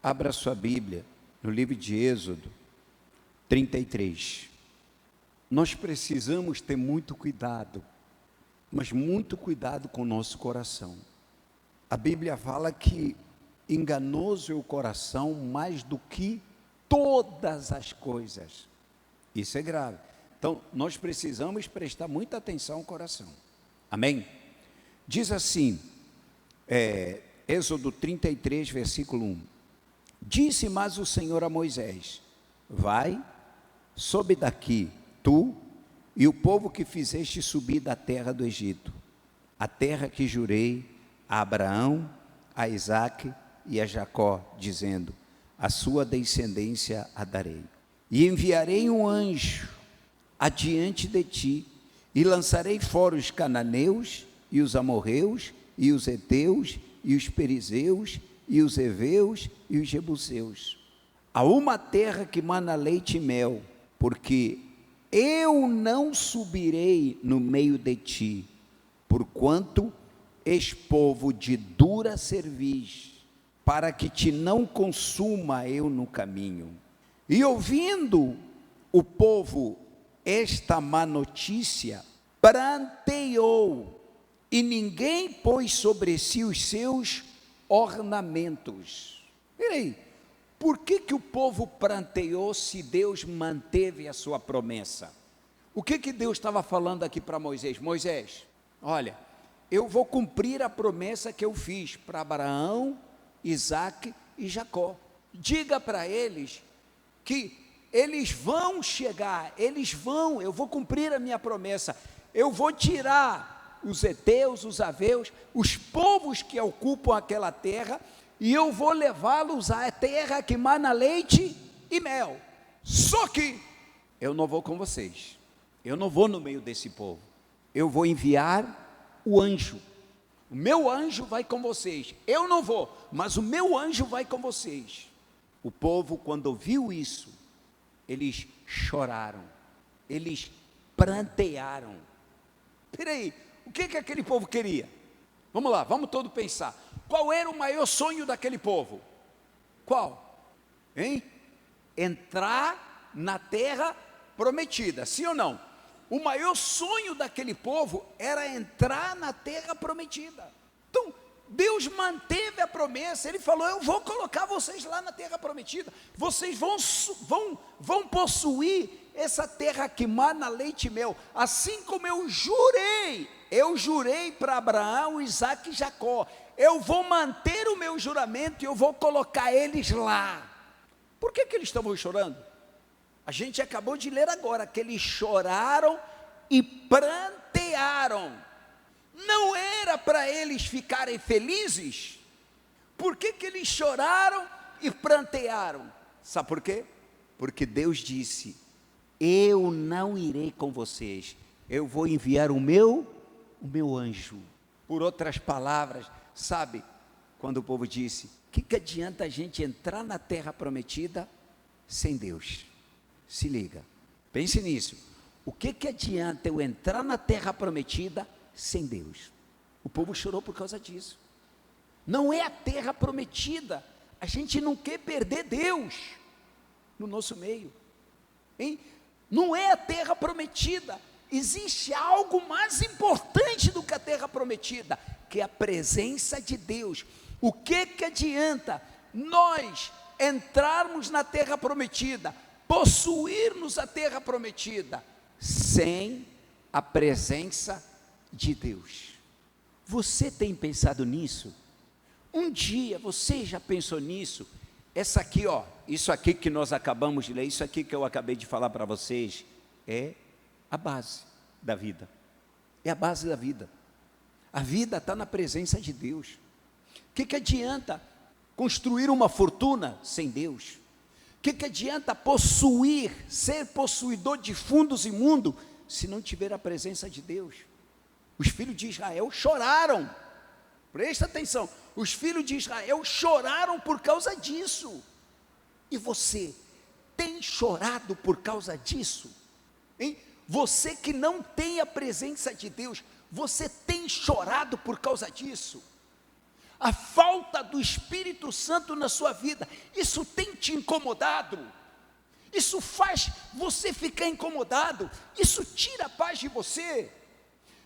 Abra sua Bíblia no livro de Êxodo 33. Nós precisamos ter muito cuidado, mas muito cuidado com o nosso coração. A Bíblia fala que enganoso é o coração mais do que todas as coisas. Isso é grave. Então, nós precisamos prestar muita atenção ao coração. Amém? Diz assim, Êxodo 33, versículo 1. Disse mais o Senhor a Moisés: vai, sobe daqui, tu e o povo que fizeste subir da terra do Egito, a terra que jurei a Abraão, a Isaque e a Jacó, dizendo: a sua descendência a darei. E enviarei um anjo adiante de ti, e lançarei fora os cananeus, e os amorreus, e os heteus, e os perizeus, e os heveus, e os jebuseus, a uma terra que mana leite e mel, porque eu não subirei no meio de ti, porquanto és povo de dura cerviz, para que te não consuma eu no caminho. E ouvindo o povo esta má notícia, pranteou, e ninguém pôs sobre si os seus ornamentos. Peraí, por que o povo pranteou se Deus manteve a sua promessa? O que Deus estava falando aqui para Moisés? Moisés, olha, eu vou cumprir a promessa que eu fiz para Abraão, Isaque e Jacó. Diga para eles que eles vão chegar, eu vou cumprir a minha promessa, eu vou tirar os heteus, os aveus, os povos que ocupam aquela terra, e eu vou levá-los à terra que mana leite e mel. Só que eu não vou com vocês, eu não vou no meio desse povo, eu vou enviar o anjo. O meu anjo vai com vocês, eu não vou, mas o meu anjo vai com vocês. O povo, quando ouviu isso, eles choraram, eles prantearam. Peraí, o que aquele povo queria? Vamos lá, vamos todos pensar. Qual era o maior sonho daquele povo? Qual? Hein? Entrar na terra prometida, sim ou não? O maior sonho daquele povo era entrar na terra prometida. Então, Deus manteve a promessa, Ele falou: eu vou colocar vocês lá na terra prometida, vocês vão possuir essa terra que mana leite e mel, assim como eu jurei para Abraão, Isaque e Jacó. Eu vou manter o meu juramento e eu vou colocar eles lá. Por que eles estavam chorando? A gente acabou de ler agora que eles choraram e prantearam. Não era para eles ficarem felizes? Por que eles choraram e prantearam? Sabe por quê? Porque Deus disse: eu não irei com vocês, eu vou enviar o meu anjo. Por outras palavras, sabe, quando o povo disse: que adianta a gente entrar na terra prometida sem Deus? Se liga, pense nisso. O que adianta eu entrar na terra prometida sem Deus? O povo chorou por causa disso. Não é a terra prometida, a gente não quer perder Deus no nosso meio, hein? Não é a terra prometida, existe algo mais importante do que a terra prometida, que é a presença de Deus. O que adianta nós entrarmos na terra prometida, possuirmos a terra prometida, sem a presença de Deus? Você tem pensado nisso? Um dia você já pensou nisso? Essa aqui, isso aqui que nós acabamos de ler, isso aqui que eu acabei de falar para vocês, é a base da vida. É a base da vida. A vida está na presença de Deus. O que adianta construir uma fortuna sem Deus? O que adianta possuir, ser possuidor de fundos imundos, se não tiver a presença de Deus? Os filhos de Israel choraram, presta atenção, os filhos de Israel choraram por causa disso. E você tem chorado por causa disso? Hein? Você que não tem a presença de Deus, você tem chorado por causa disso? A falta do Espírito Santo na sua vida, isso tem te incomodado? Isso faz você ficar incomodado? Isso tira a paz de você?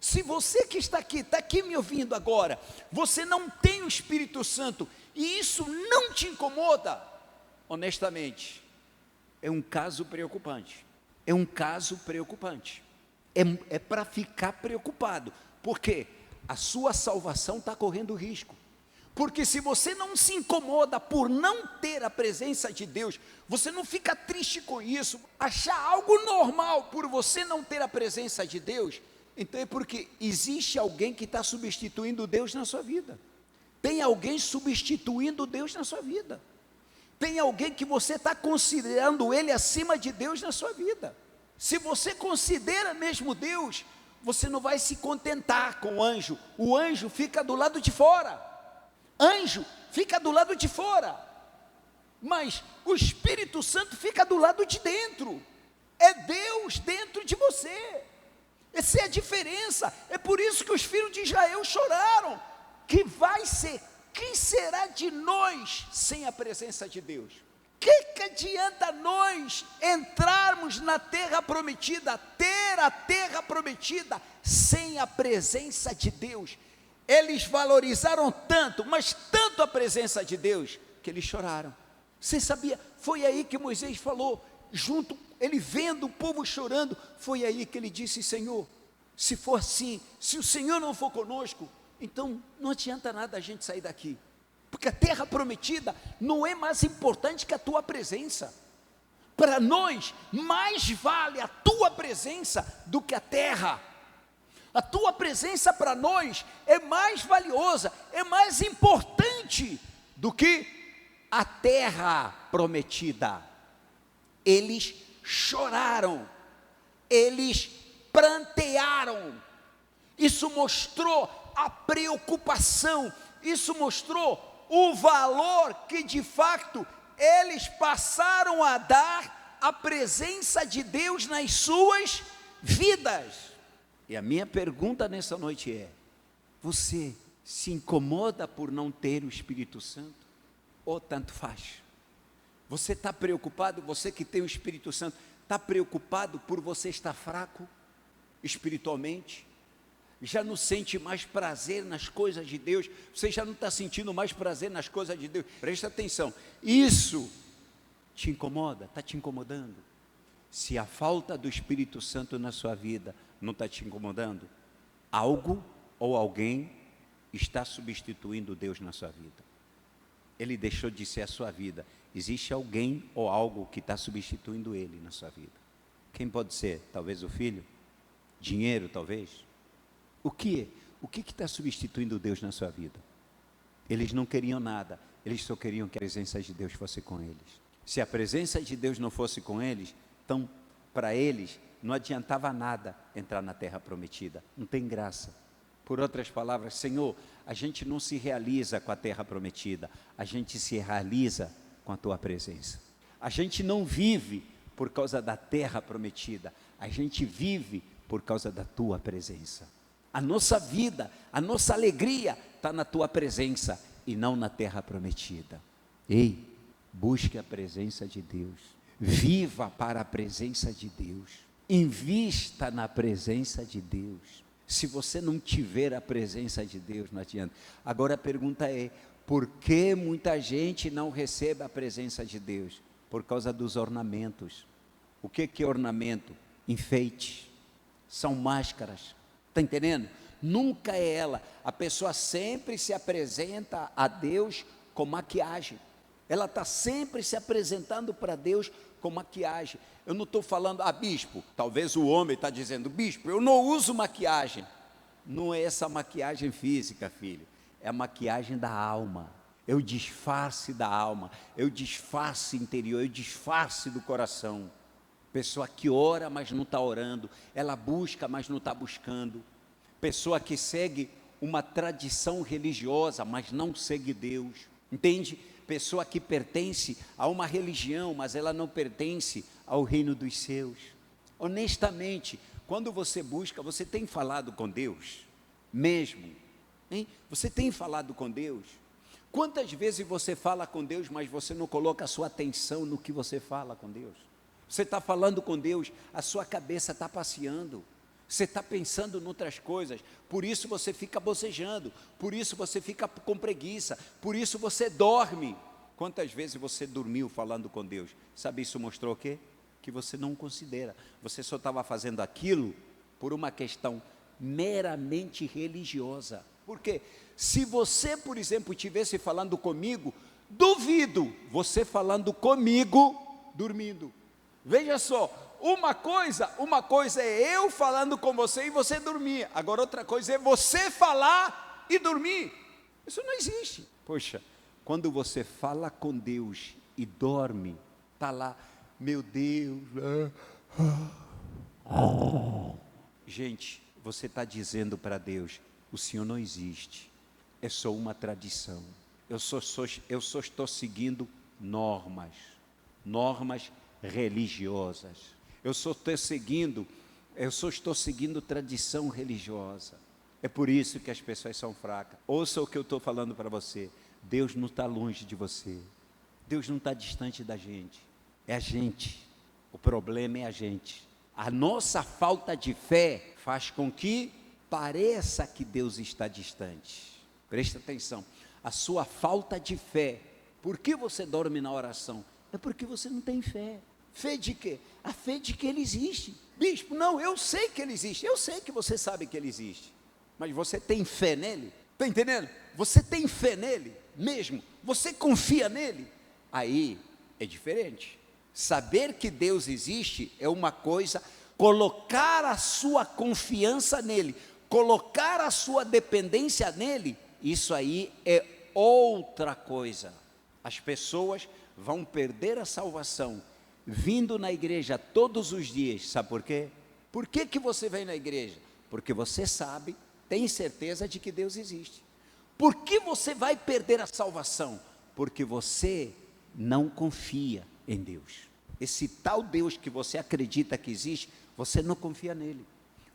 Se você que está aqui me ouvindo agora, você não tem o Espírito Santo e isso não te incomoda, honestamente, é um caso preocupante. É um caso preocupante. É para ficar preocupado, porque a sua salvação está correndo risco. Porque se você não se incomoda por não ter a presença de Deus, você não fica triste com isso, achar algo normal por você não ter a presença de Deus, então é porque existe alguém que está substituindo Deus na sua vida. Tem alguém substituindo Deus na sua vida. Tem alguém que você está considerando ele acima de Deus na sua vida. Se você considera mesmo Deus, você não vai se contentar com o anjo. O anjo fica do lado de fora. Anjo fica do lado de fora, mas o Espírito Santo fica do lado de dentro. É Deus dentro de você. Essa é a diferença. É por isso que os filhos de Israel choraram. Quem será de nós sem a presença de Deus? Que adianta nós entrarmos na terra prometida, ter a terra prometida, sem a presença de Deus? Eles valorizaram tanto, mas tanto a presença de Deus, que eles choraram. Você sabia? Foi aí que Moisés falou, junto, ele vendo o povo chorando, foi aí que ele disse: Senhor, se for assim, se o Senhor não for conosco, então não adianta nada a gente sair daqui, porque a terra prometida não é mais importante que a tua presença. Para nós, mais vale a tua presença do que a terra. A tua presença para nós é mais valiosa, é mais importante do que a terra prometida. Eles choraram, eles prantearam. Isso mostrou a preocupação, isso mostrou o valor que de fato eles passaram a dar à presença de Deus nas suas vidas. E a minha pergunta nessa noite é: você se incomoda por não ter o Espírito Santo? Ou tanto faz? Você está preocupado, você que tem o Espírito Santo, está preocupado por você estar fraco espiritualmente? Já não sente mais prazer nas coisas de Deus? Você já não está sentindo mais prazer nas coisas de Deus? Presta atenção, isso te incomoda? Está te incomodando? Se a falta do Espírito Santo na sua vida não está te incomodando, algo ou alguém está substituindo Deus na sua vida. Ele deixou de ser a sua vida. Existe alguém ou algo que está substituindo ele na sua vida. Quem pode ser? Talvez o filho? Dinheiro, talvez? O que está substituindo Deus na sua vida? Eles não queriam nada, eles só queriam que a presença de Deus fosse com eles. Se a presença de Deus não fosse com eles, então para eles não adiantava nada entrar na terra prometida, não tem graça. Por outras palavras, Senhor, a gente não se realiza com a terra prometida, a gente se realiza com a tua presença. A gente não vive por causa da terra prometida, a gente vive por causa da tua presença. A nossa vida, a nossa alegria está na tua presença e não na terra prometida. Ei, busque a presença de Deus, viva para a presença de Deus, invista na presença de Deus. Se você não tiver a presença de Deus, não adianta. Agora a pergunta é: por que muita gente não recebe a presença de Deus? Por causa dos ornamentos. O que é ornamento? Enfeite, são máscaras. Está entendendo? Nunca é ela. A pessoa sempre se apresenta a Deus com maquiagem. Ela está sempre se apresentando para Deus com maquiagem. Eu não estou falando, bispo, talvez o homem está dizendo: bispo, eu não uso maquiagem. Não é essa maquiagem física, filho. É a maquiagem da alma. É o disfarce da alma. É o disfarce interior, é o disfarce do coração. Pessoa que ora, mas não está orando. Ela busca, mas não está buscando. Pessoa que segue uma tradição religiosa, mas não segue Deus. Entende? Pessoa que pertence a uma religião, mas ela não pertence ao reino dos céus. Honestamente, quando você busca, você tem falado com Deus? Mesmo? Hein? Você tem falado com Deus? Quantas vezes você fala com Deus, mas você não coloca a sua atenção no que você fala com Deus? Você está falando com Deus, a sua cabeça está passeando, você está pensando em outras coisas, por isso você fica bocejando, por isso você fica com preguiça, por isso você dorme. Quantas vezes você dormiu falando com Deus? Sabe, isso mostrou o quê? Que você não considera, você só estava fazendo aquilo por uma questão meramente religiosa. Porque se você, por exemplo, estivesse falando comigo, duvido você falando comigo dormindo. Veja só, uma coisa é eu falando com você e você dormir. Agora outra coisa é você falar e dormir. Isso não existe. Poxa, quando você fala com Deus e dorme, está lá, meu Deus. Gente, você está dizendo para Deus, o Senhor não existe, é só uma tradição. Eu só estou seguindo normas religiosas. Eu só estou seguindo tradição religiosa. É por isso que as pessoas são fracas. Ouça o que eu estou falando para você. Deus não está longe de você. Deus não está distante da gente. É a gente. O problema é a gente. A nossa falta de fé faz com que pareça que Deus está distante. Presta atenção. A sua falta de fé. Por que você dorme na oração? É porque você não tem fé. Fé de quê? A fé de que Ele existe. Bispo, não, eu sei que Ele existe. Eu sei que você sabe que Ele existe. Mas você tem fé nele? Está entendendo? Você tem fé nele mesmo? Você confia nele? Aí é diferente. Saber que Deus existe é uma coisa, colocar a sua confiança nele, colocar a sua dependência nele, isso aí é outra coisa. As pessoas vão perder a salvação vindo na igreja todos os dias. Sabe por quê? Por que você vem na igreja? Porque você sabe, tem certeza de que Deus existe. Por que você vai perder a salvação? Porque você não confia em Deus. Esse tal Deus que você acredita que existe, você não confia nele.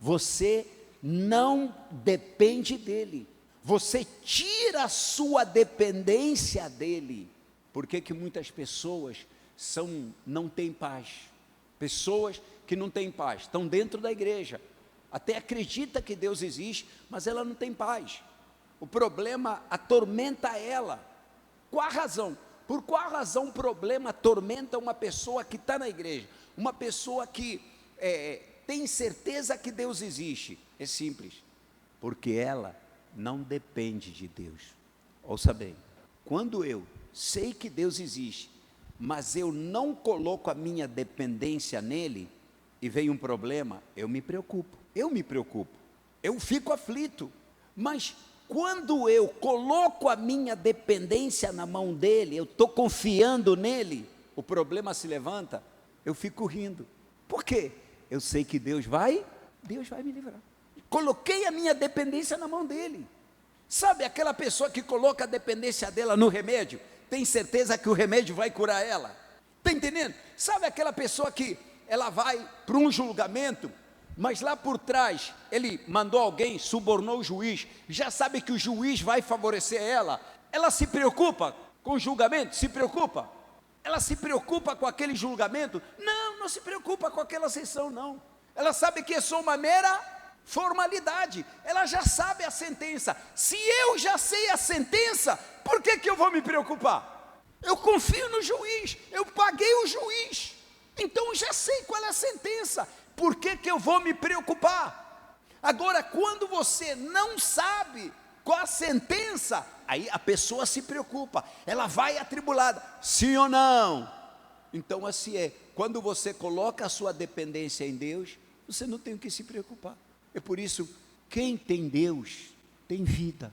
Você não depende dele. Você tira a sua dependência dele. Por que muitas pessoas não têm paz? Pessoas que não têm paz, estão dentro da igreja, até acredita que Deus existe, mas ela não tem paz. O problema atormenta ela. Qual a razão? Por qual razão o problema atormenta uma pessoa que está na igreja? Uma pessoa que tem certeza que Deus existe? É simples, porque ela não depende de Deus. Ouça bem, quando eu sei que Deus existe, mas eu não coloco a minha dependência nele, e vem um problema, eu me preocupo, eu fico aflito. Mas quando eu coloco a minha dependência na mão dele, eu estou confiando nele, o problema se levanta, eu fico rindo. Por quê? Eu sei que Deus vai me livrar. Coloquei a minha dependência na mão dele. Sabe aquela pessoa que coloca a dependência dela no remédio, tem certeza que o remédio vai curar ela? Está entendendo? Sabe aquela pessoa que ela vai para um julgamento, mas lá por trás, ele mandou alguém, subornou o juiz, já sabe que o juiz vai favorecer ela se preocupa com o julgamento? Se preocupa? Ela se preocupa com aquele julgamento? Não se preocupa com aquela sessão, não. Ela sabe que é só uma mera formalidade, ela já sabe a sentença. Se eu já sei a sentença, por que eu vou me preocupar? Eu confio no juiz, eu paguei o juiz, então eu já sei qual é a sentença. Por que eu vou me preocupar? Agora, quando você não sabe qual a sentença, aí a pessoa se preocupa, ela vai atribulada, sim ou não? Então assim é, quando você coloca a sua dependência em Deus, você não tem o que se preocupar. É por isso, quem tem Deus, tem vida,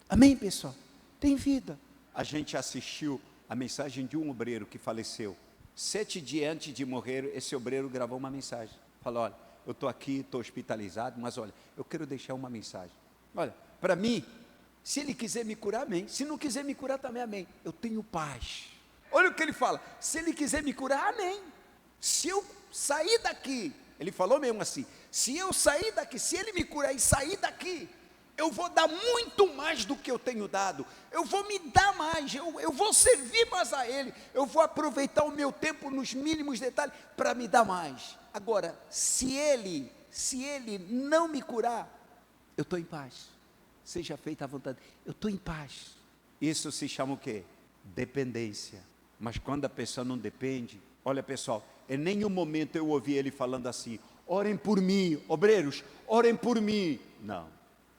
amém pessoal? Tem vida. A gente assistiu a mensagem de um obreiro que faleceu, 7 dias antes de morrer, esse obreiro gravou uma mensagem, falou, olha, eu estou aqui, estou hospitalizado, mas olha, eu quero deixar uma mensagem, olha, para mim, se ele quiser me curar, amém, se não quiser me curar também, amém, eu tenho paz. Olha o que ele fala, se ele quiser me curar, amém, se eu sair daqui, ele falou mesmo assim, se eu sair daqui, se ele me curar e sair daqui, eu vou dar muito mais do que eu tenho dado, eu vou me dar mais, eu vou servir mais a Ele, eu vou aproveitar o meu tempo nos mínimos detalhes para me dar mais. Agora, se Ele não me curar, eu estou em paz, seja feita a vontade, eu estou em paz. Isso se chama o quê? Dependência. Mas quando a pessoa não depende, olha pessoal, em nenhum momento eu ouvi ele falando assim, orem por mim, obreiros, orem por mim. Não,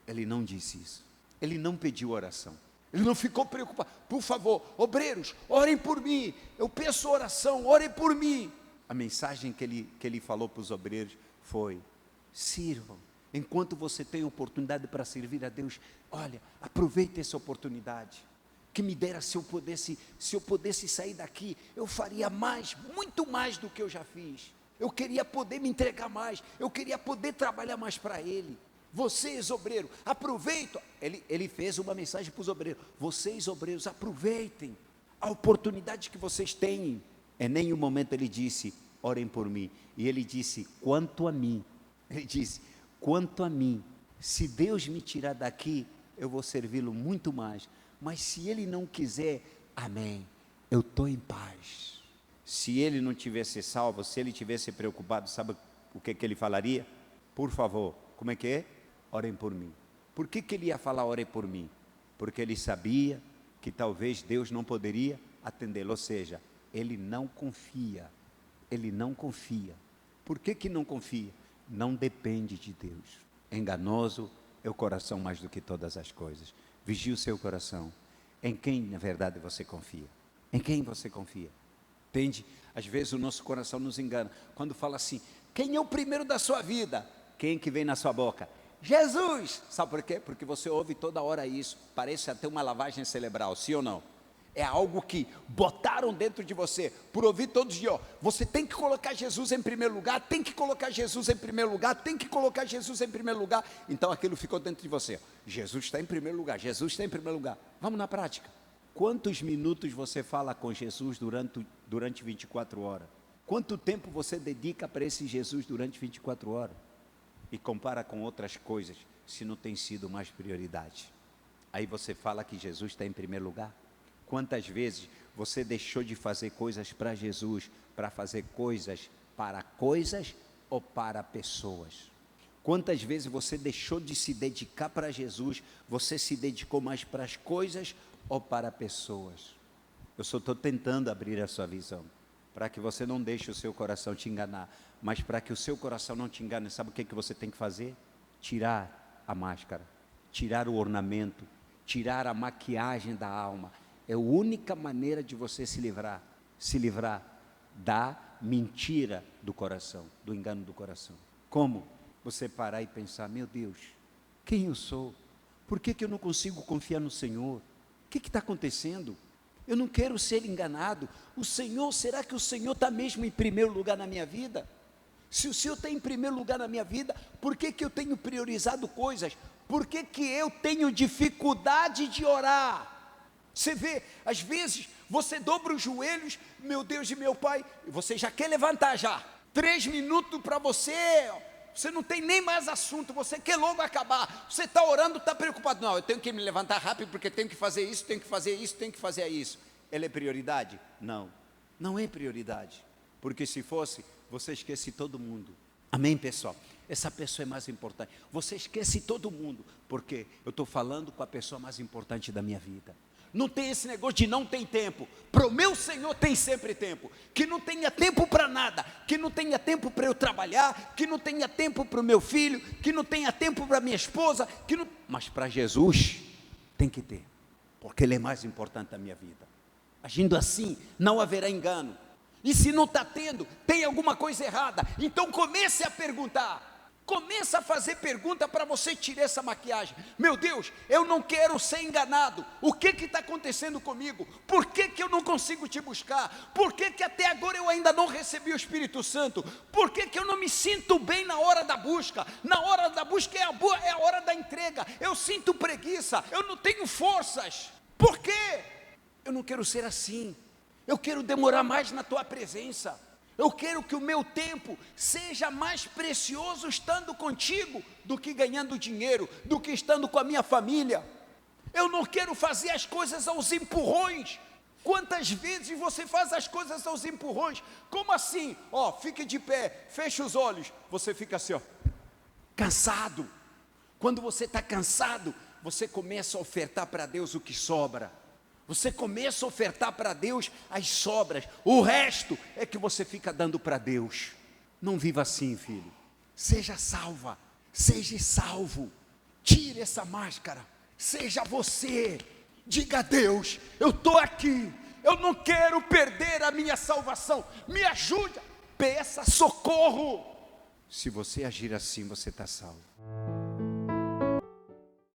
ele não disse isso, ele não pediu oração, ele não ficou preocupado, por favor, obreiros, orem por mim, eu peço oração, orem por mim. A mensagem que ele falou para os obreiros foi, sirvam, enquanto você tem oportunidade para servir a Deus, olha, aproveite essa oportunidade, que me dera se eu pudesse sair daqui, eu faria mais, muito mais do que eu já fiz, eu queria poder me entregar mais, eu queria poder trabalhar mais para Ele. Vocês, obreiros, aproveitem, ele fez uma mensagem para os obreiros, vocês, obreiros, aproveitem a oportunidade que vocês têm. Em nenhum momento ele disse, orem por mim, e ele disse, quanto a mim, se Deus me tirar daqui, eu vou servi-lo muito mais, mas se Ele não quiser, amém, eu estou em paz. Se ele não tivesse salvo, se ele tivesse preocupado, sabe o que ele falaria? Por favor, como é que é? Orem por mim. Por que ele ia falar orem por mim? Porque ele sabia que talvez Deus não poderia atendê-lo, ou seja, ele não confia. Por que não confia? Não depende de Deus. Enganoso é o coração mais do que todas as coisas. Vigie o seu coração. Em quem, na verdade, você confia? Em quem você confia? Entende? Às vezes o nosso coração nos engana. Quando fala assim, quem é o primeiro da sua vida? Quem que vem na sua boca? Jesus! Sabe por quê? Porque você ouve toda hora isso. Parece até uma lavagem cerebral, sim ou não? É algo que botaram dentro de você, por ouvir todos os dias, você tem que colocar Jesus em primeiro lugar, tem que colocar Jesus em primeiro lugar, tem que colocar Jesus em primeiro lugar, então aquilo ficou dentro de você, Jesus está em primeiro lugar, Jesus está em primeiro lugar. Vamos na prática, quantos minutos você fala com Jesus durante 24 horas? Quanto tempo você dedica para esse Jesus durante 24 horas? E compara com outras coisas, se não tem sido mais prioridade, aí você fala que Jesus está em primeiro lugar? Quantas vezes você deixou de fazer coisas para Jesus, para fazer coisas ou para pessoas? Quantas vezes você deixou de se dedicar para Jesus, você se dedicou mais para as coisas ou para pessoas? Eu só estou tentando abrir a sua visão, para que você não deixe o seu coração te enganar, mas para que o seu coração não te engane, sabe o que você tem que fazer? Tirar a máscara, tirar o ornamento, tirar a maquiagem da alma. É a única maneira de você se livrar da mentira do coração, do engano do coração. Como? Você parar e pensar, meu Deus, quem eu sou? Por que eu não consigo confiar no Senhor? O que está acontecendo? Eu não quero ser enganado. O Senhor, será que o Senhor está mesmo em primeiro lugar na minha vida? Se o Senhor está em primeiro lugar na minha vida, por que eu tenho priorizado coisas? Por que eu tenho dificuldade de orar? Você vê, às vezes, você dobra os joelhos, meu Deus e meu Pai, você já quer levantar já, 3 minutos para você não tem nem mais assunto, você quer logo acabar, você está orando, está preocupado, não, eu tenho que me levantar rápido, porque tenho que fazer isso, tenho que fazer isso, tenho que fazer isso. Ela é prioridade? Não, não é prioridade, porque se fosse, você esquece todo mundo. Amém, pessoal? Essa pessoa é mais importante, você esquece todo mundo, porque eu estou falando com a pessoa mais importante da minha vida. Não tem esse negócio de não tem tempo. Para o meu Senhor tem sempre tempo. Que não tenha tempo para nada. Que não tenha tempo para eu trabalhar. Que não tenha tempo para o meu filho. Que não tenha tempo para minha esposa. Mas para Jesus tem que ter. Porque Ele é mais importante da minha vida. Agindo assim, não haverá engano. E se não está tendo, tem alguma coisa errada. Então comece a perguntar. Começa a fazer pergunta para você tirar essa maquiagem. Meu Deus, eu não quero ser enganado. O que está acontecendo comigo? Por que eu não consigo te buscar? Por que até agora eu ainda não recebi o Espírito Santo? Por que eu não me sinto bem na hora da busca? Na hora da busca é a hora da entrega. Eu sinto preguiça, eu não tenho forças. Por quê? Eu não quero ser assim. Eu quero demorar mais na tua presença. Eu quero que o meu tempo seja mais precioso estando contigo do que ganhando dinheiro, do que estando com a minha família. Eu não quero fazer as coisas aos empurrões. Quantas vezes você faz as coisas aos empurrões? Como assim? Ó, fique de pé, feche os olhos. Você fica assim, ó, cansado. Quando você está cansado, você começa a ofertar para Deus o que sobra. Você começa a ofertar para Deus as sobras. O resto é que você fica dando para Deus. Não viva assim, filho. Seja salva, seja salvo. Tire essa máscara. Seja você. Diga a Deus, eu estou aqui. Eu não quero perder a minha salvação. Me ajude. Peça socorro. Se você agir assim, você está salvo.